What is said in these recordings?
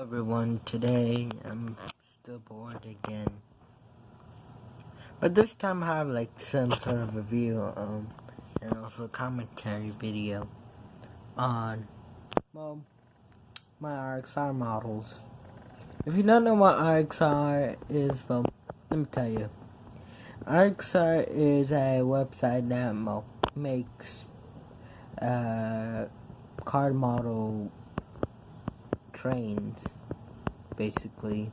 Everyone, today I'm still bored again, but this time I have like some sort of review and also commentary video on my RXR models. If you don't know what RXR is, let me tell you. RXR is a website that makes card model trains, basically,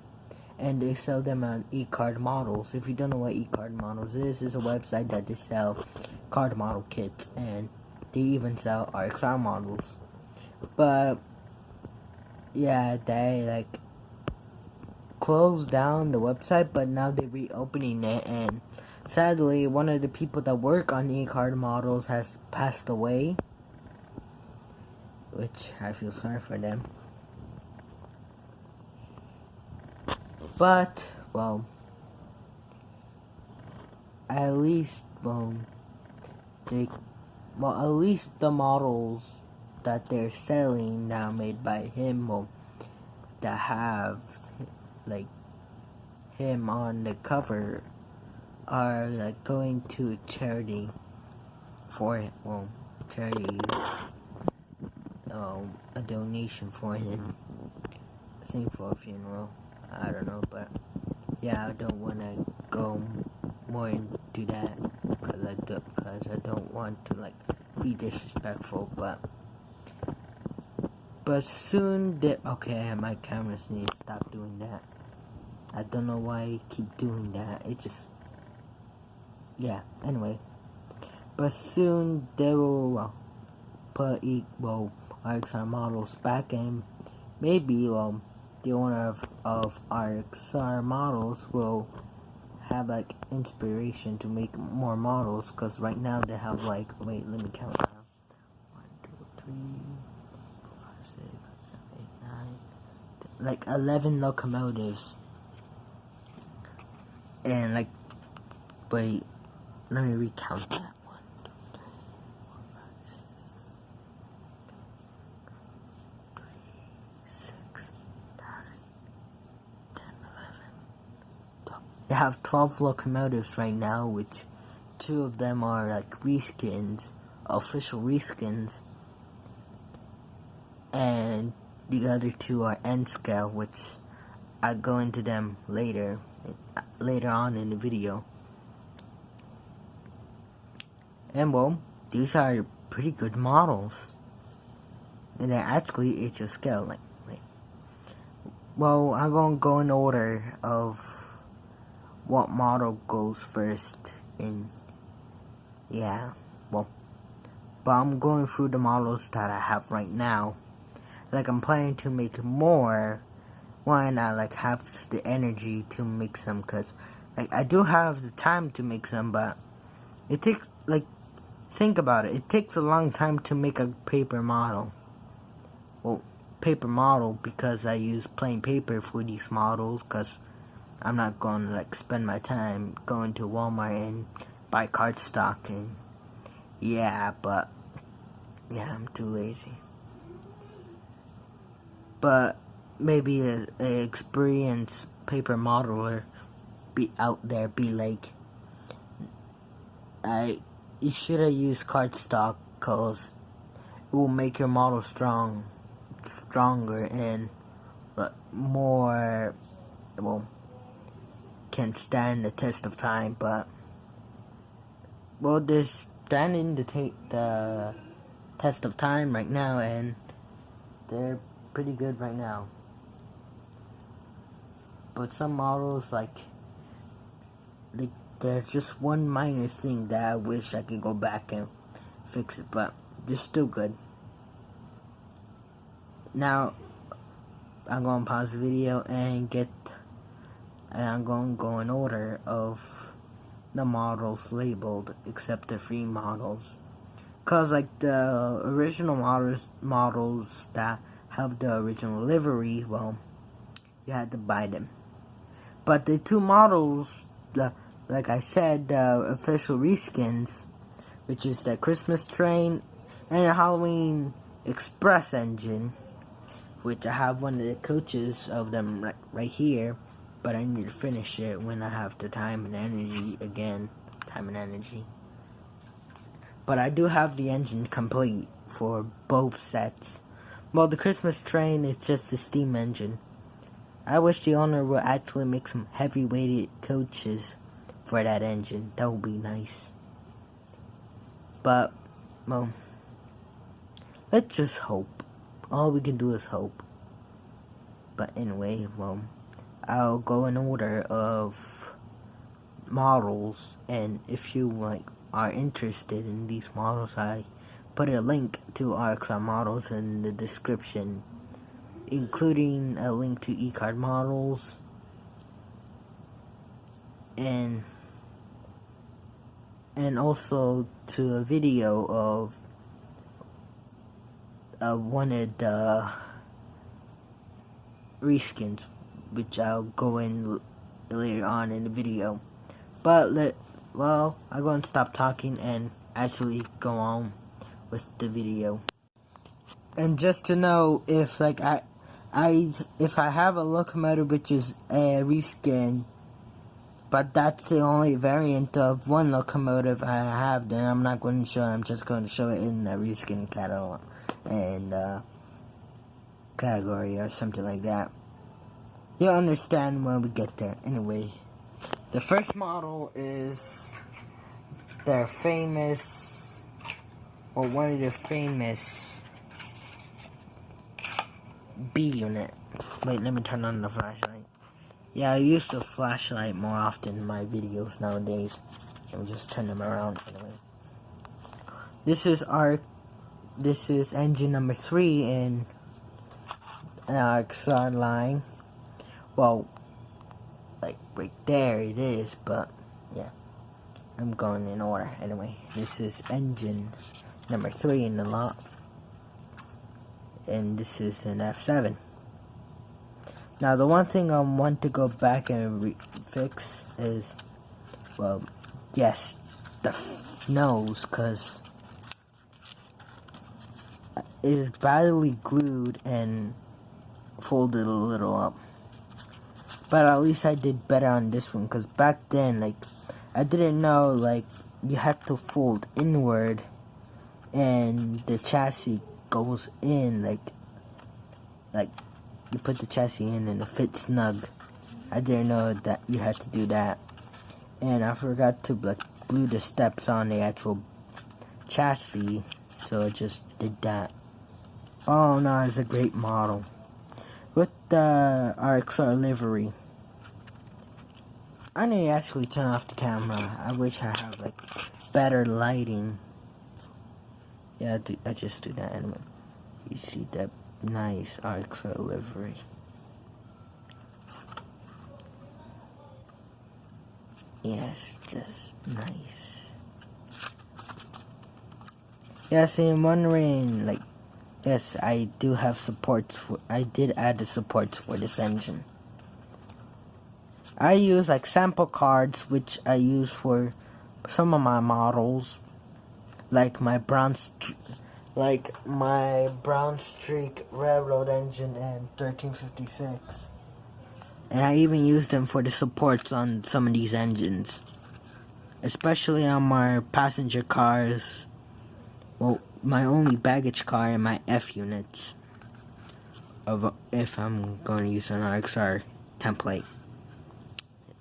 and they sell them on e-card models. If you don't know what e-card models is, it's a website that they sell card model kits, and they even sell RXR models. But yeah, they closed down the website, but now they're reopening it, and sadly one of the people that work on e-card models has passed away, which I feel sorry for them. But, at least the models that they're selling now made by him, that have, him on the cover are, going to charity for it, charity, a donation for him, I think for a funeral. I don't know, but yeah, I don't want to go more into that because I don't want to be disrespectful, but soon okay, my cameras need to stop doing that. I don't know why I keep doing that. It just, yeah, anyway, but soon they will put RXR models back, and maybe the owner of RXR models will have inspiration to make more models, because right now they have wait, let me count down. 1, 2, 3, 4, 5, 6, 7, 8, 9, 10, 11 locomotives. And wait, let me recount that. 1, 2, 3, 4, 5, 6, 3, 6, 9, 10, 11, 12. They have 12 locomotives right now, which 2 of them are reskins, official reskins, and the other 2 are end scale, which I'll go into them later on in the video. And these are pretty good models, and they're actually HO scale. I'm gonna go in order of what model goes first in, but I'm going through the models that I have right now. I'm planning to make more when I have the energy to make some, because I do have the time to make some, but it takes think about it, it takes a long time to make a paper model. Paper model, because I use plain paper for these models, because I'm not going to spend my time going to Walmart and buy cardstock, and I'm too lazy. But maybe an experienced paper modeler be out there be you should have used cardstock, because it will make your model stronger and more, can stand the test of time. But they're standing the test of time right now, and they're pretty good right now. But some models there's just one minor thing that I wish I could go back and fix it, but they're still good. Now I'm going to pause the video and I'm going to go in order of the models labeled, except the free models, because the original models that have the original livery, you had to buy them. But the 2 models, like I said, the official reskins, which is the Christmas train and the Halloween Express engine, which I have one of the coaches of them right here, but I need to finish it when I have the time and energy again. Time and energy. But I do have the engine complete for both sets. Well, the Christmas train is just a steam engine. I wish the owner would actually make some heavy-weighted coaches for that engine. That would be nice. But, well, let's just hope. All we can do is hope. But anyway, well, I'll go in order of models, and if you are interested in these models, I put a link to RXRmodels in the description, including a link to eCard models and also to a video of one of the reskins, which I'll go in later on in the video. But I'm going to stop talking and actually go on with the video. And just to know, if if I have a locomotive which is a reskin, but that's the only variant of one locomotive I have, then I'm not going to show it. I'm just going to show it in the reskin catalog and category or something like that. You'll understand when we get there. Anyway, the first model is their famous, or one of the famous B unit. Wait, let me turn on the flashlight. Yeah, I use the flashlight more often in my videos nowadays. Let me just turn them around anyway. This is engine number 3 in an RXR line. Well, right there it is, but yeah, I'm going in order. Anyway, this is engine number 3 in the lot, and this is an F7. Now, the one thing I want to go back and fix is, well, yes, the nose, because it is badly glued and folded a little up. But at least I did better on this one, because back then, I didn't know, you had to fold inward and the chassis goes in, you put the chassis in and it fits snug. I didn't know that you had to do that. And I forgot to glue the steps on the actual chassis, so I just did that. Oh no, it's a great model. With the RXR livery. I need to actually turn off the camera. I wish I had better lighting. Yeah, I just do that anyway. You see that nice RXR livery. Yes, just nice. Yes, I'm wondering, yes, I do have supports for, I did add the supports for this engine. I use sample cards, which I use for some of my models, like my Brown Streak Railroad engine and 1356. And I even use them for the supports on some of these engines, especially on my passenger cars. Well, my only baggage car and my F units, if I'm going to use an RXR template.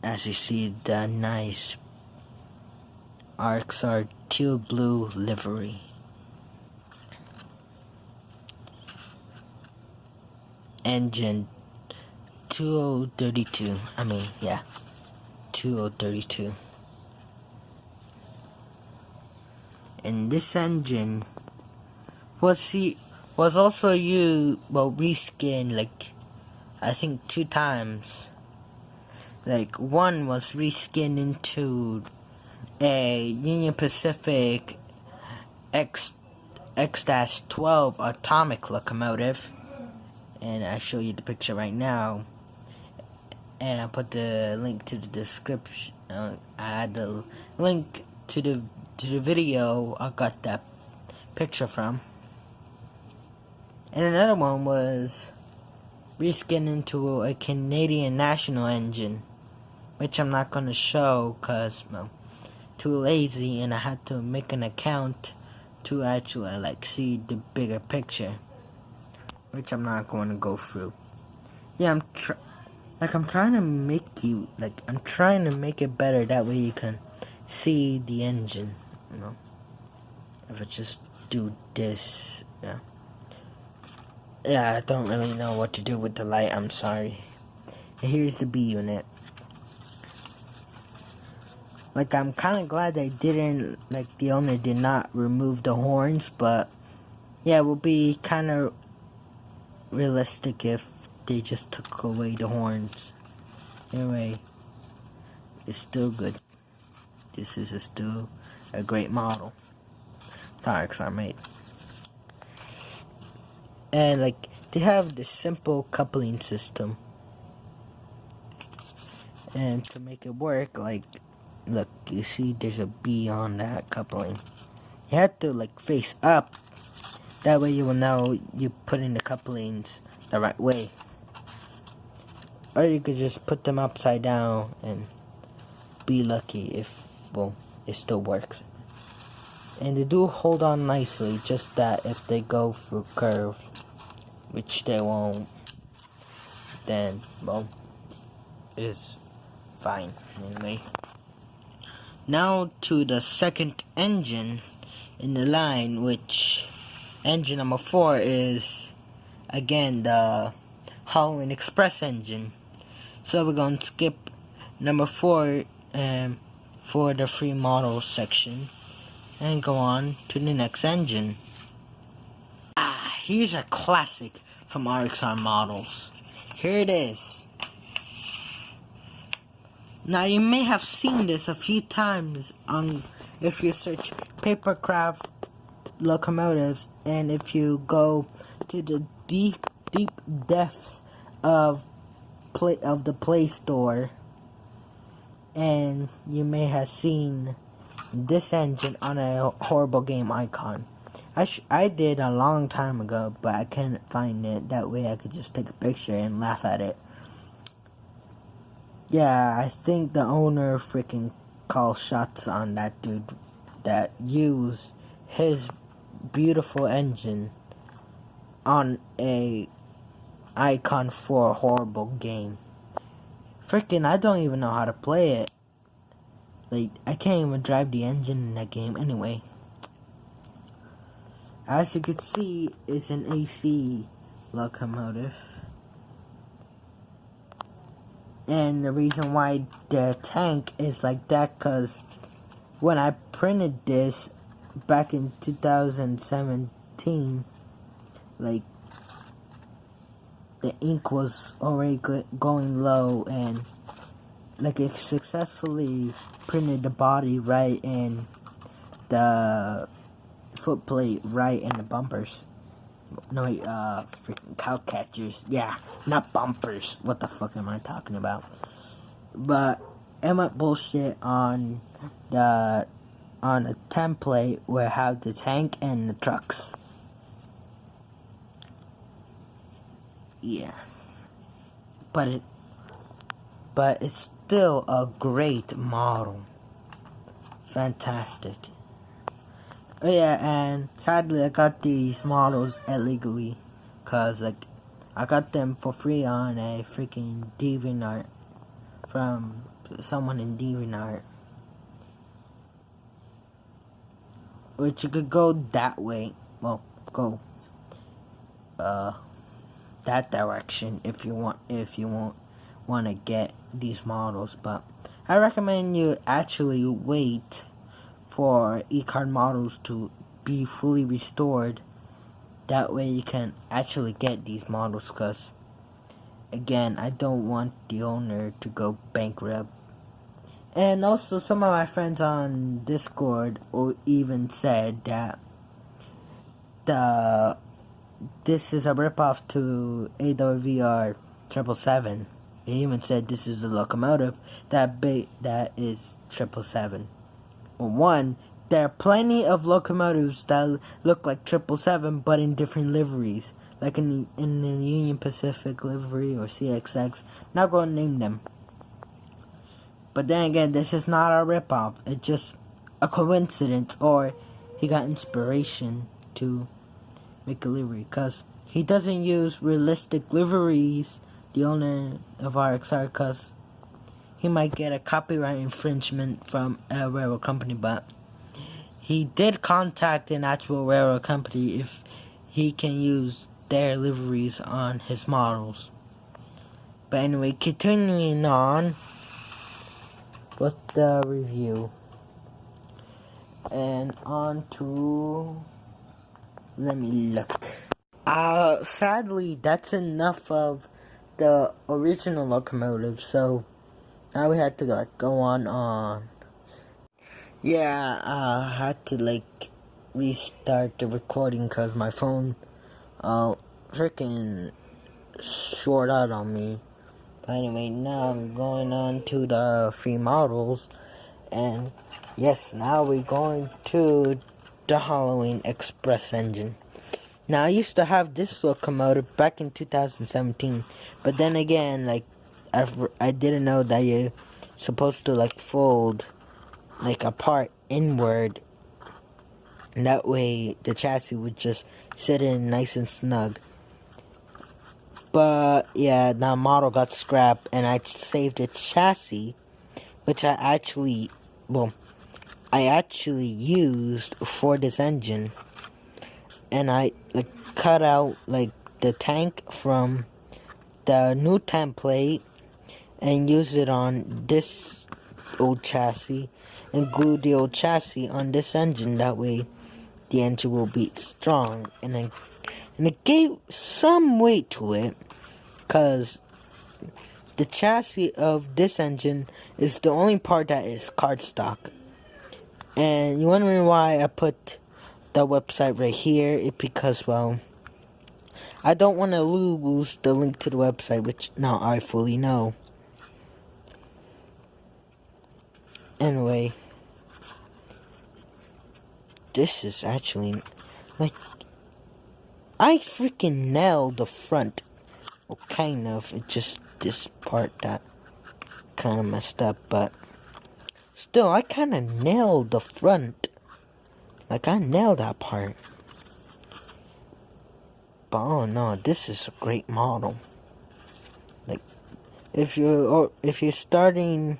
As you see, the nice RXR teal blue livery. Engine 2032. 2032. And this engine was also reskin I think 2 times. One was reskinned into a Union Pacific X-12 atomic locomotive, and I show you the picture right now, and I put the link to the description. I add the link to the video I got that picture from. And another one was reskin into a Canadian national engine, which I'm not gonna show because I'm too lazy and I had to make an account to actually like see the bigger picture, which I'm not going to go through. Yeah, I'm trying to make you I'm trying to make it better, that way you can see the engine, you know. If I just do this, yeah, I don't really know what to do with the light, I'm sorry. And here's the B unit. I'm kind of glad they didn't, the owner did not remove the horns, but yeah, it would be kind of realistic if they just took away the horns. Anyway, it's still good. This is still a great model. RXR made. And they have this simple coupling system. And to make it work, look, you see there's a B on that coupling. You have to face up. That way you will know you put in the couplings the right way. Or you could just put them upside down and be lucky if, well, it still works. And they do hold on nicely, just that if they go through curves, which they won't, then, well, it is fine anyway. Now to the second engine in the line, which engine number 4 is, again, the Halloween Express engine. So we're going to skip number 4 for the free model section and go on to the next engine. Here's a classic from RXR models. Here it is. Now you may have seen this a few times on, if you search papercraft locomotives, and if you go to the deep depths of the Play Store, and you may have seen this engine on a horrible game icon. I did a long time ago, but I couldn't find it. That way I could just take a picture and laugh at it. Yeah, I think the owner freaking called shots on that dude that used his beautiful engine on a icon for a horrible game. Freaking, I don't even know how to play it. I can't even drive the engine in that game anyway. As you can see, it's an AC locomotive. And the reason why the tank is like that, because when I printed this back in 2017, the ink was already going low, and it successfully printed the body right and the footplate right in the bumpers. No, freaking cow catchers. Yeah, not bumpers. What the fuck am I talking about? But I went bullshit on a template where I have the tank and the trucks. Yeah, but it's still a great model. Fantastic. Oh yeah, and sadly I got these models illegally, cause I got them for free on a freaking DeviantArt from someone in DeviantArt, which you could go that way. Well, go that direction if you want to get these models, but I recommend you actually wait for e-card models to be fully restored. That way you can actually get these models, because again, I don't want the owner to go bankrupt. And also, some of my friends on Discord even said that this is a ripoff to AWVR 777. They even said this is the locomotive that is 777. Well, one, there are plenty of locomotives that look like 777, but in different liveries. like in the Union Pacific livery or CXX. Not going to name them. But then again, this is not a ripoff. It's just a coincidence, or he got inspiration to make a livery, because he doesn't use realistic liveries, the owner of RXR, because he might get a copyright infringement from a railroad company. But he did contact an actual railroad company if he can use their liveries on his models. But anyway, continuing on with the review, and on to, let me look. Sadly, that's enough of the original locomotive, so now we had to go on. Yeah, I had to restart the recording because my phone freaking short out on me. But anyway, now I'm going on to the free models, and yes, now we're going to the Halloween Express engine. Now, I used to have this locomotive back in 2017, but then again, I didn't know that you're supposed to fold apart inward, and that way the chassis would just sit in nice and snug. But yeah, the model got scrapped, and I saved its chassis, which I actually used for this engine. And I cut out the tank from the new template and used it on this old chassis, and glued the old chassis on this engine. That way the engine will be strong, and it gave some weight to it, because the chassis of this engine is the only part that is cardstock. And you're wondering why I put the website right here? It's because, well, I don't want to lose the link to the website, which now I fully know. Anyway, this is actually, I freaking nailed the front. Well, kind of. It's just this part that kind of messed up, but still, I kind of nailed the front. I nailed that part. But oh no, this is a great model. If you're starting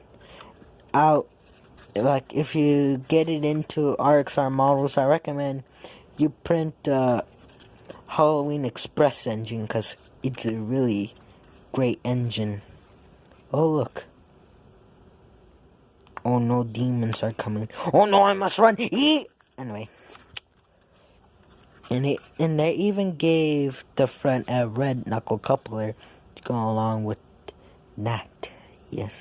out, if you get it into RXR models, I recommend you print the Halloween Express engine, because it's a really great engine. Oh look. Oh no, demons are coming. Oh no, I must run. Eee! Anyway. And they even gave the front a red knuckle coupler to go along with that. Yes.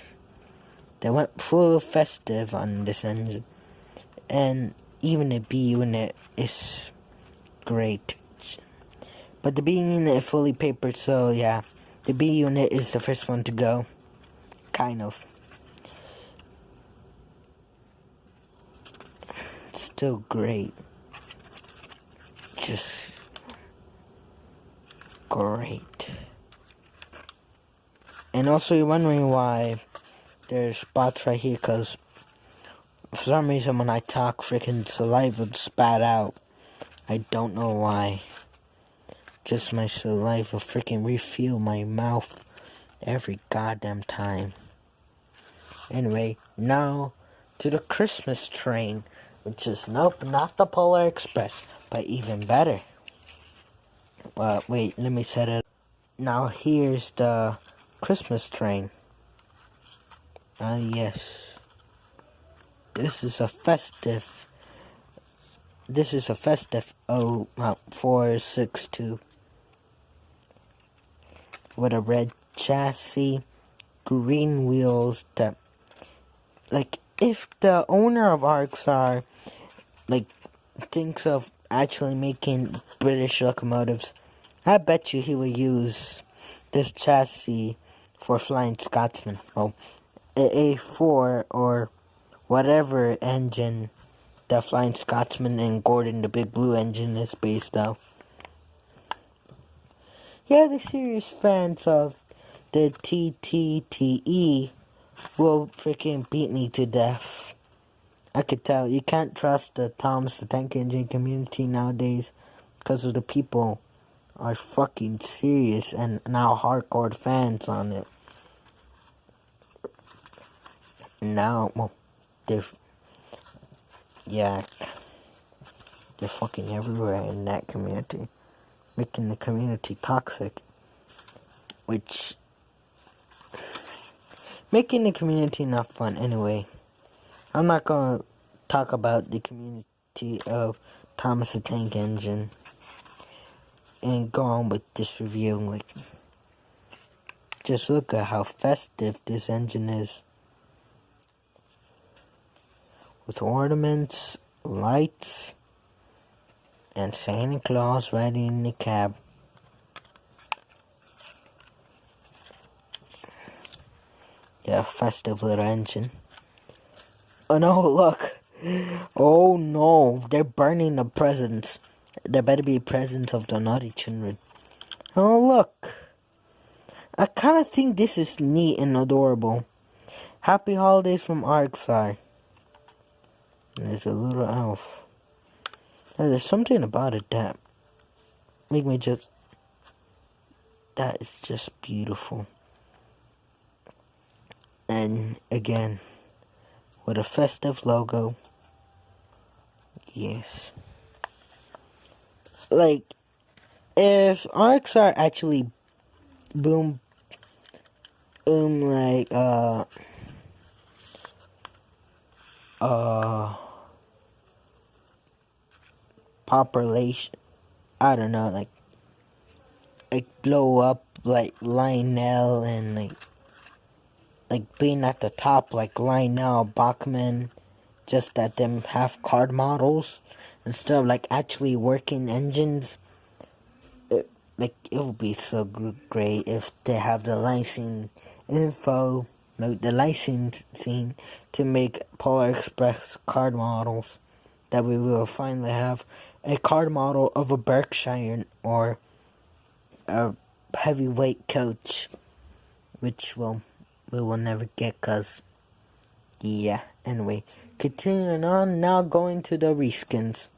They went full festive on this engine. And even the B unit is great. But the B unit is fully papered, so yeah. The B unit is the first one to go. Kind of. It's still great. Just great. And also, you're wondering why there's spots right here, because for some reason when I talk, freaking saliva would spat out. I don't know why. Just my saliva freaking refill my mouth every goddamn time. Anyway, now to the Christmas train, which is, nope, not the Polar Express, but even better. Wait, let me set it. Now here's the Christmas train. Yes. This is a festive 462 with a red chassis, green wheels. That, if the owner of RXR thinks of actually making British locomotives, I bet you he will use this chassis for Flying Scotsman. Well, A4 or whatever engine the Flying Scotsman and Gordon the Big Blue engine is based off. Yeah, the serious fans of the TTTE will freaking beat me to death. I could tell. You can't trust the Thomas the Tank Engine community nowadays because of the people are fucking serious and now hardcore fans on it. Now, well, they're fucking everywhere in that community, making the community toxic, making the community not fun. Anyway, I'm not gonna talk about the community of Thomas the Tank Engine and go on with this review. Like, just look at how festive this engine is. With ornaments, lights, and Santa Claus riding in the cab. Yeah, festive little engine. Oh no, look. Oh no, they're burning the presents. There better be presents of the naughty children. Oh look. I kind of think this is neat and adorable. Happy holidays from RXR. There's a little elf. Now, there's something about it that make me just... That is just beautiful. And again, with a festive logo. Yes. Like, if RXR actually population, I don't know, like blow up like Lionel and like being at the top like Lionel, Bachman, just that them have card models instead of like actually working engines. It would be so great if they have the licensing info, like the licensing to make Polar Express card models. That we will finally have a card model of a Berkshire or a heavyweight coach, which we will never get, cause yeah. Anyway, continuing on, now going to the reskins.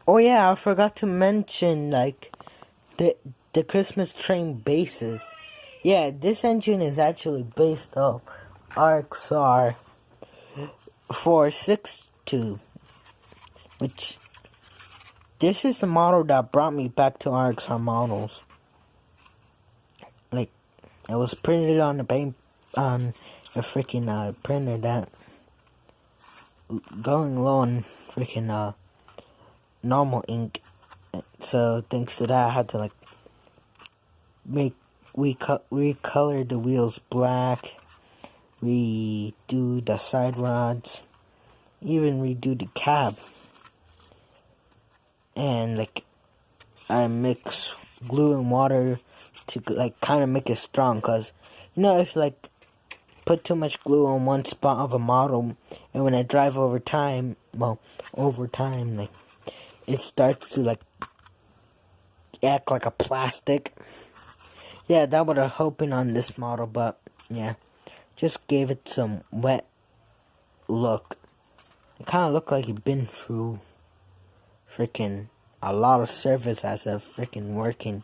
Oh yeah, I forgot to mention like the Christmas train bases. Yeah, this engine is actually based off RXR 462, which this is the model that brought me back to RXR models. Like, it was printed on on a freaking printer that going low on freaking normal ink. So thanks to that, I had to like recolor the wheels black, redo the side rods, even redo the cab. And like I mix glue and water to like kind of make it strong, cause you know if like put too much glue on one spot of a model and when I drive over time like it starts to like act like a plastic. Yeah, that would have happened on this model, but yeah, just gave it some wet look. It kind of looked like you've been through freaking a lot of service as a freaking working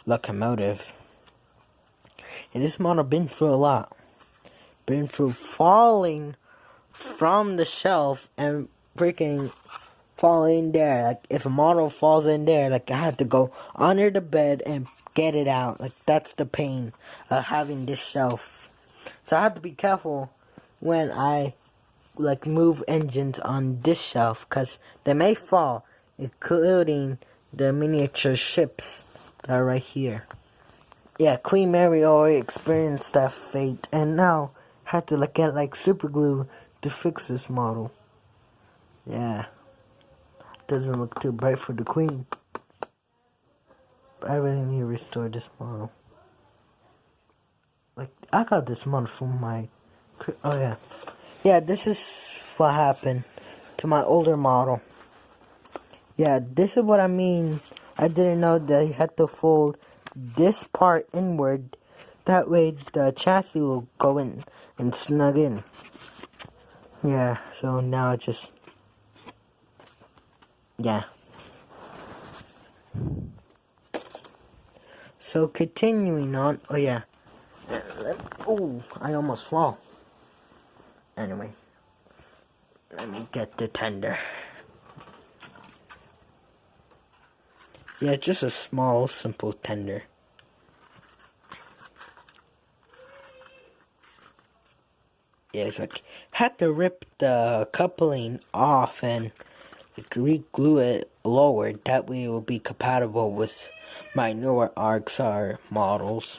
locomotive. And this model been through a lot. Been through falling from the shelf and freaking falling there. Like if a model falls in there, like I had to go under the bed and get it out. Like that's the pain of having this shelf. So I have to be careful when I like move engines on this shelf, cause they may fall, including the miniature ships that are right here. Yeah, Queen Mary already experienced that fate, and now had to like get like super glue to fix this model. Yeah, doesn't look too bright for the Queen. But I really need to restore this model. Like I got this model from my. Oh yeah, yeah. This is what happened to my older model. Yeah, this is what I mean. I didn't know that you had to fold this part inward. That way the chassis will go in and snug in. Yeah, so now it just... yeah. So continuing on... oh yeah. Oh, I almost fall. Anyway. Let me get the tender. Yeah, just a small, simple tender. Yeah, it's like, had to rip the coupling off and re-glue it lower. That way it will be compatible with my newer RXR models.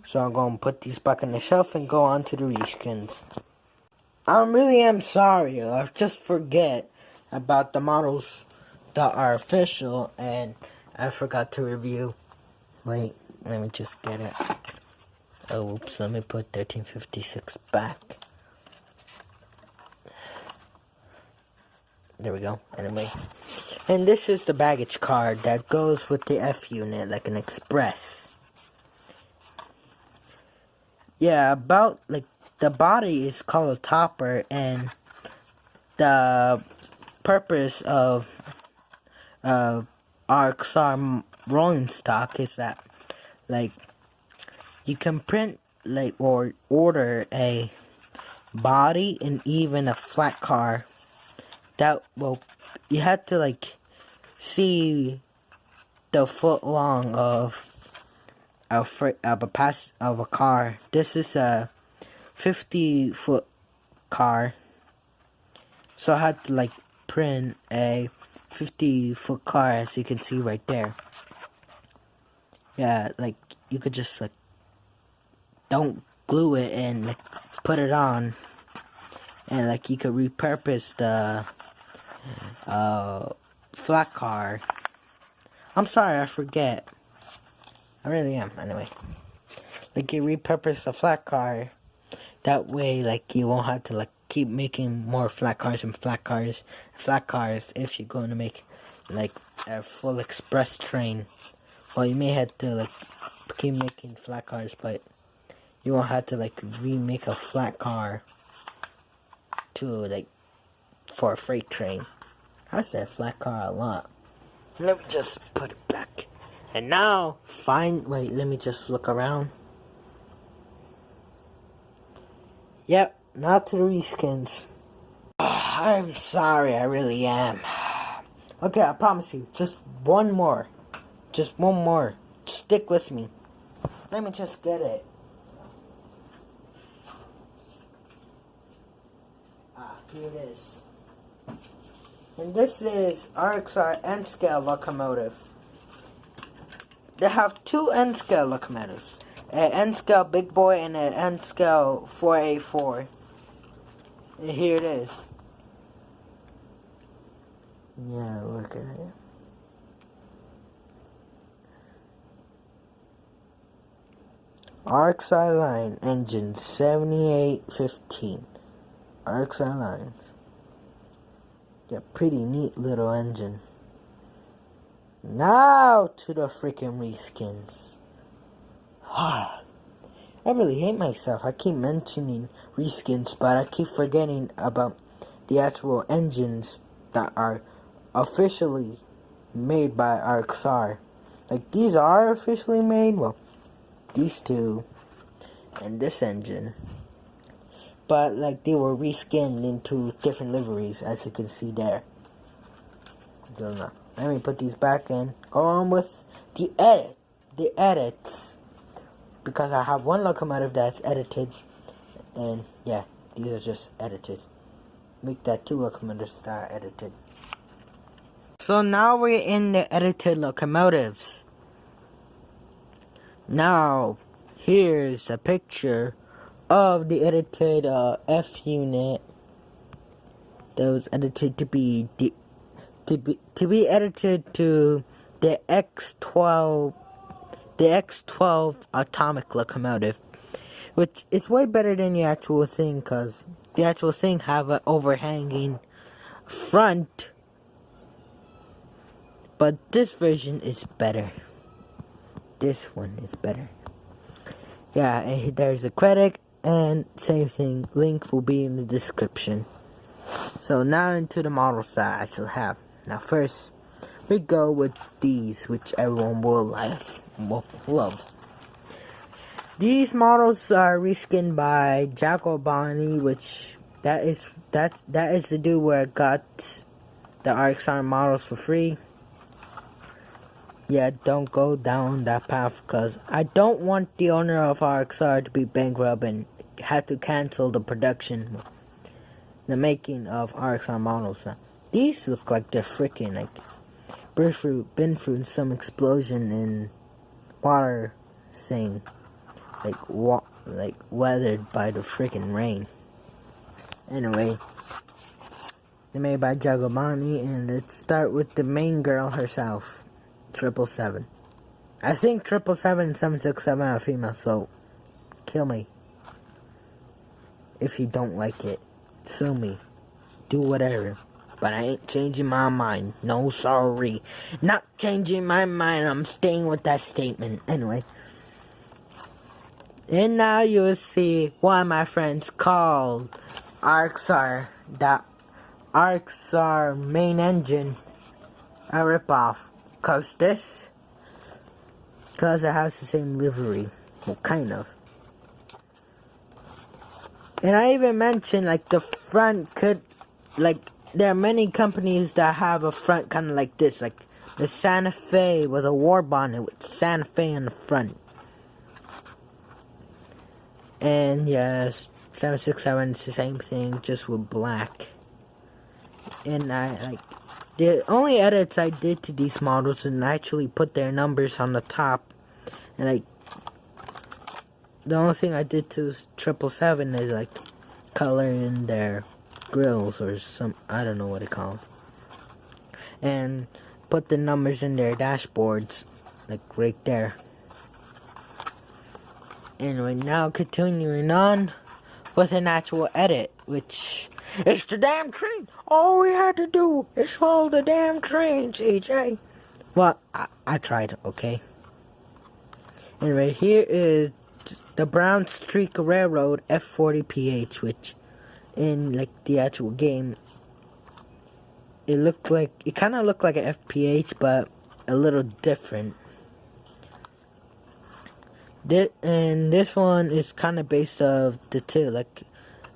So I'm going to put these back on the shelf and go on to the reskins. I really am sorry. I just forget about the models that are official and I forgot to review. Wait, let me just get it. Oh, oops, let me put 1356 back. There we go. Anyway. And this is the baggage card that goes with the F unit, like an express. Yeah, about, like, the body is called a topper, and the purpose of RXR rolling stock is that, like, you can print, like, or order a body and even a flat car that will, you have to, like, see the foot long of a car. This is a 50-foot car, so I had to, like, print a 50-foot car, as you can see right there. Yeah, like, you could just, like, don't glue it and, like, put it on, and, like, you could repurpose the flat car. I'm sorry, I forget. I really am. Anyway, like, you repurpose a flat car. That way, like, you won't have to, like, keep making more flat cars and flat cars if you're going to make, like, a full express train. Well, you may have to, like, keep making flat cars, but you won't have to, like, remake a flat car to, like, for a freight train. I said flat car a lot. Let me just put it back. And now, wait, let me just look around. Yep, now to the reskins. I'm sorry, I really am. Okay, I promise you, just one more. Just one more. Stick with me. Let me just get it. Here it is. And this is RXR N-scale locomotive. They have two N-scale locomotives. An N-scale big boy and an N-scale 4A4. And here it is. Yeah, look at it. RXR line engine 7815. RXR lines. Yeah, pretty neat little engine. Now to the freaking reskins. I really hate myself. I keep mentioning reskins, but I keep forgetting about the actual engines that are officially made by RXR. Like, these are officially made. Well, these two and this engine. But, like, they were reskinned into different liveries, as you can see there. Don't know. Let me put these back in. Go on with the edits. Because I have one locomotive that's edited. And, yeah, these are just edited. Make that two locomotives that are edited. So now we're in the edited locomotives. Now, here's a picture of the edited F unit that was edited to be edited to the X12 atomic locomotive, which is way better than the actual thing, because the actual thing have an overhanging front, but this version is better. this one is better. Yeah, and there's a credit, and same thing, link will be in the description. So now into the models that I shall have. Now first, we go with these, which everyone will love. These models are reskinned by Jacobani, which that is the dude where I got the RXR models for free. Yeah, don't go down that path, because I don't want the owner of RXR to be bankrupt and had to cancel the production, the making of RXR models. Now, these look like they're freaking like been through some explosion in water thing, like weathered by the freaking rain. Anyway, they're made by Jagomani, and let's start with the main girl herself. 777. I think 777 and 767 are female, so kill me if you don't like it. Sue me. Do whatever. But I ain't changing my mind. No, sorry. Not changing my mind. I'm staying with that statement. Anyway. And now you will see one of my friends called RXR. That RXR main engine a ripoff. Cause it has the same livery. Well, kind of. And I even mentioned, like, the front could, like, there are many companies that have a front kind of like this. Like, the Santa Fe was a war bonnet with Santa Fe on the front. And, yes, 767 is the same thing, just with black. And the only edits I did to these models and actually put their numbers on the top, and like the only thing I did to 777 is like color in their grills or some, I don't know what they call them, and put the numbers in their dashboards, like right there. Anyway, now continuing on with an actual edit, which it's the damn train. All we had to do is follow the damn train, CJ. Well, I tried, okay? Anyway, here is the Brown Streak Railroad F40PH, which in like the actual game, it kind of looked like an FPH, but a little different. And this one is kind of based off the two, like,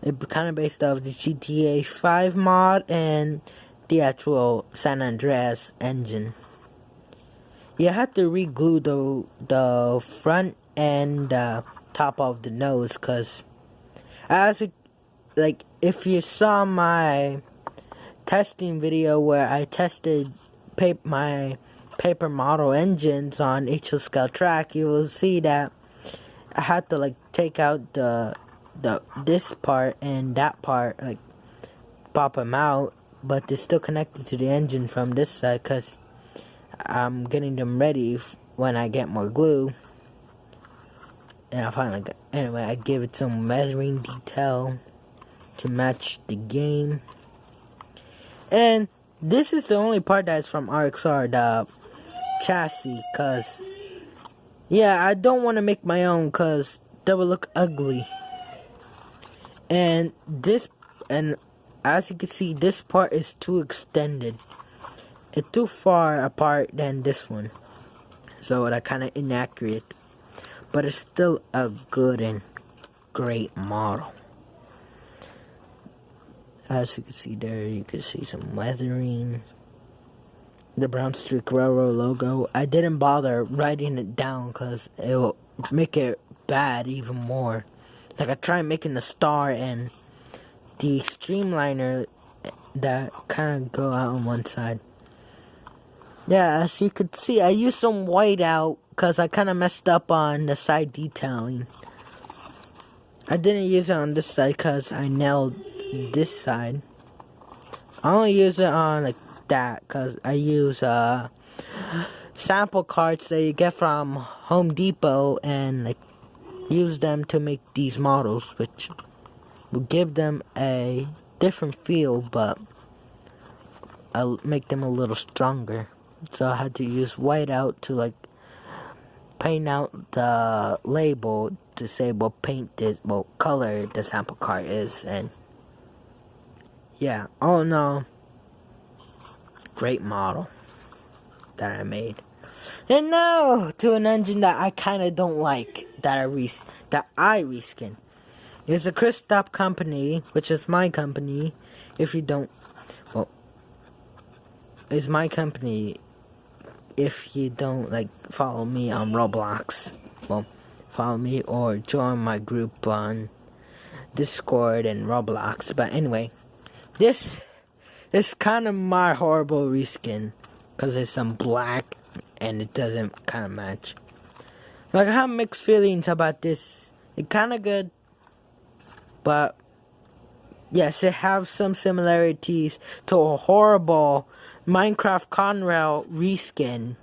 it kind of based off the GTA 5 mod and the actual San Andreas engine. You have to re-glue the front and top of the nose, because if you saw my testing video where I tested my paper model engines on HO Scale Track, you will see that I had to like take out this part and that part, like pop them out, but they're still connected to the engine from this side, because I'm getting them ready when I get more glue. And I finally got, anyway, I give it some measuring detail to match the game. And this is the only part that's from RXR, the chassis, because yeah, I don't want to make my own, because that would look ugly. And as you can see, this part is too extended. It's too far apart than this one, so that kind of inaccurate. But it's still a good and great model. As you can see there, you can see some weathering. The Brown Streak Railroad logo. I didn't bother writing it down because it will make it bad even more. Like, I tried making the star and the streamliner that kind of go out on one side. Yeah, as you could see, I used some white out because I kind of messed up on the side detailing. I didn't use it on this side because I nailed this side. I only use it on like that because I use sample cards that you get from Home Depot and like use them to make these models, which will give them a different feel, but I'll make them a little stronger. So I had to use whiteout to like paint out the label to say what color the sample car is, and yeah, oh no, great model that I made. And now to an engine that I kind of don't like, that I reskin. It's a Christop company, which is my company. If you don't, well, it's my company. If you don't like follow me on Roblox, well, follow me or join my group on Discord and Roblox. But anyway, this is kind of my horrible reskin, because it's some black and it doesn't kind of match. Like, I have mixed feelings about this. It's kind of good, but yes, it has some similarities to a horrible Minecraft Conrail reskin.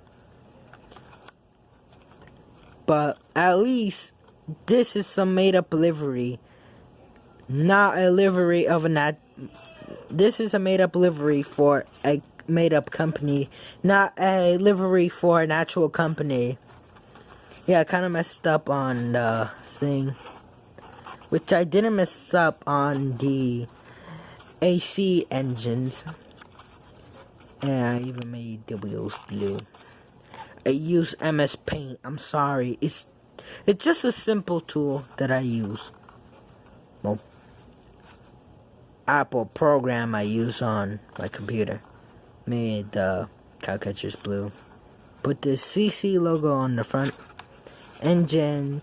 But at least this is some made up livery, not a livery of this is a made up livery for a made up company, not a livery for an actual company. Yeah, I kind of messed up on the thing, which I didn't mess up on the AC engines. And I even made the wheels blue. I use MS Paint. I'm sorry. It's just a simple tool that I use. Well, Apple program I use on my computer. Made the caricatures blue. Put the CC logo on the front. Engine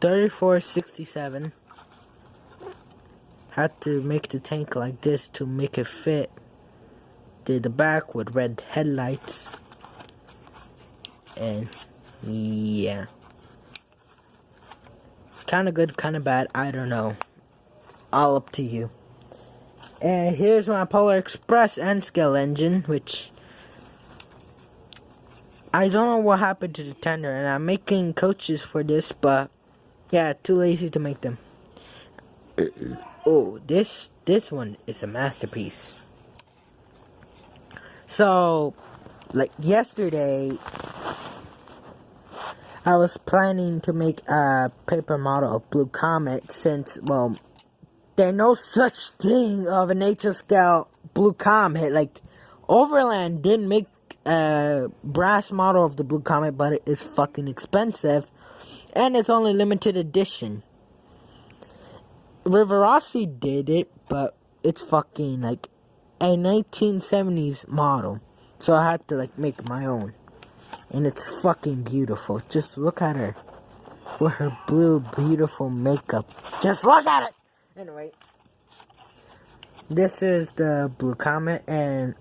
3467. Had to make the tank like this to make it fit. Did the back with red headlights. And yeah. Kinda good, kinda bad, I don't know. All up to you. And here's my Polar Express N-Scale engine, which I don't know what happened to the tender, and I'm making coaches for this, but yeah, too lazy to make them. Oh, this one is a masterpiece. So, like yesterday, I was planning to make a paper model of Blue Comet, since, well, there's no such thing of a nature scale Blue Comet. Like, Overland didn't make a brass model of the Blue Comet, but it is fucking expensive, and it's only limited edition. Riverossi did it, but it's fucking like a 1970s model, so I had to like make my own, and it's fucking beautiful. Just look at her with her blue beautiful makeup. Just look at it. Anyway, this is the Blue Comet, and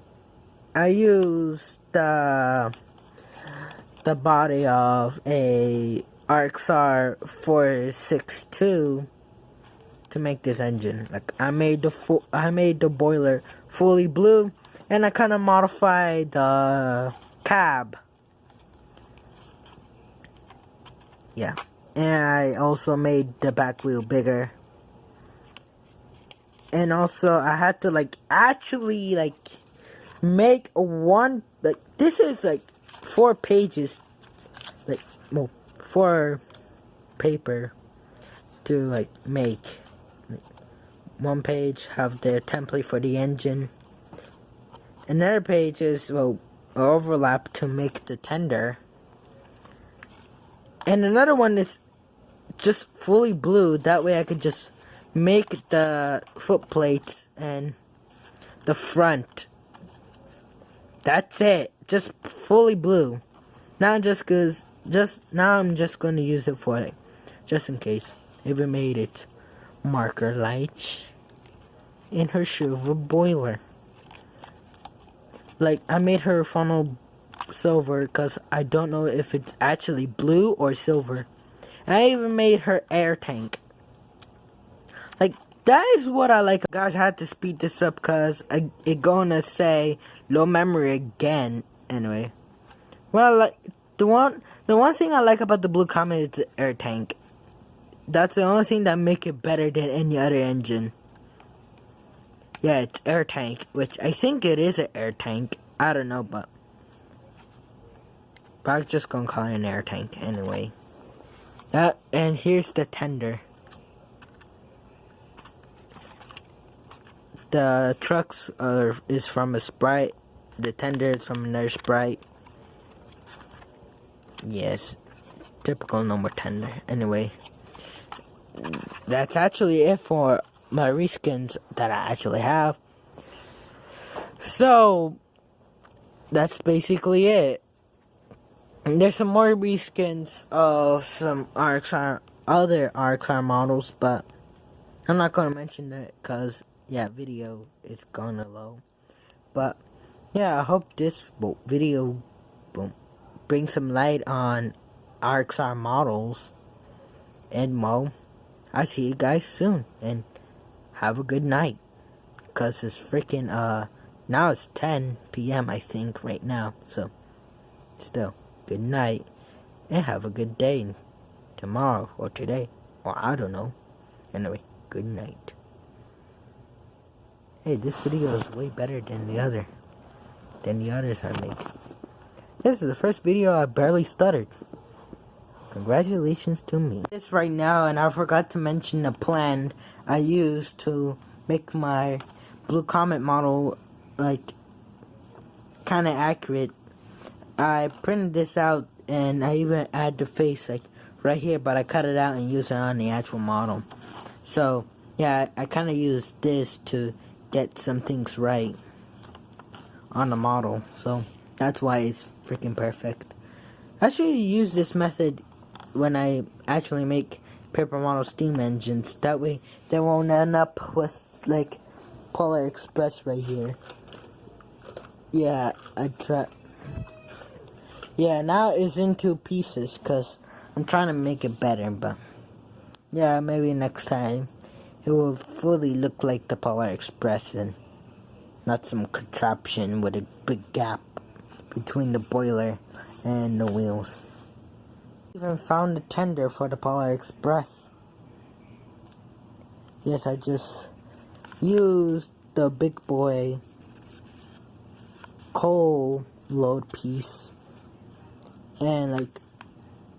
I used the body of a RXR 462 to make this engine. Like, I made the boiler fully blue, and I kind of modified the cab. Yeah, and I also made the back wheel bigger. And also, I had to like actually like make one, like, this is like 4 pages, like, well, 4 paper to like make. Like, one page have the template for the engine, another page is, well, overlap to make the tender, and another one is just fully blue. That way I could just make the foot plates and the front. That's it. Just fully blue. Now I'm just going to use it for, like, just in case. Even made it marker lights in her silver boiler. Like, I made her funnel silver because I don't know if it's actually blue or silver. I even made her air tank. Like, that is what I like. Guys, I had to speed this up because it gonna say low memory again. Anyway, what I like, the one thing I like about the Blue Comet is the air tank. That's the only thing that make it better than any other engine. Yeah, it's air tank, which I think it is an air tank. I don't know, but But I'm just gonna call it an air tank anyway. And here's the tender. The trucks is from a Sprite. The tender is from another Sprite. Yes, typical normal tender. Anyway, that's actually it for my reskins that I actually have. So that's basically it. And there's some more reskins of some other RXR models, but I'm not gonna mention that because yeah, video is gonna low. But yeah, I hope this video bring some light on RXR models and more. I'll see you guys soon and have a good night. Cause it's freaking now it's 10 p.m. I think right now. So still good night and have a good day tomorrow or today or I don't know. Anyway, good night. Hey, this video is way better than the others I made. This is the first video I barely stuttered. Congratulations to me. This right now, and I forgot to mention the plan I used to make my blue Comet model like kind of accurate. I printed this out and I even add the face like right here, but I cut it out and use it on the actual model. So yeah, I kind of used this to get some things right on the model. So that's why it's freaking perfect. I should use this method when I actually make paper model steam engines. That way they won't end up with like Polar Express right here. Yeah, I try. Yeah, now it's in 2 pieces because I'm trying to make it better, but yeah, maybe next time it will fully look like the Polar Express and not some contraption with a big gap between the boiler and the wheels. Even found a tender for the Polar Express. Yes, I just used the big boy coal load piece and like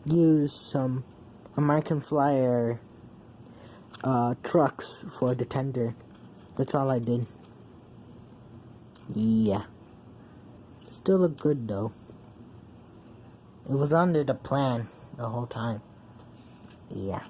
use some American Flyer trucks for the tender. That's all I did. Yeah, still look good though. It was under the plan the whole time. Yeah.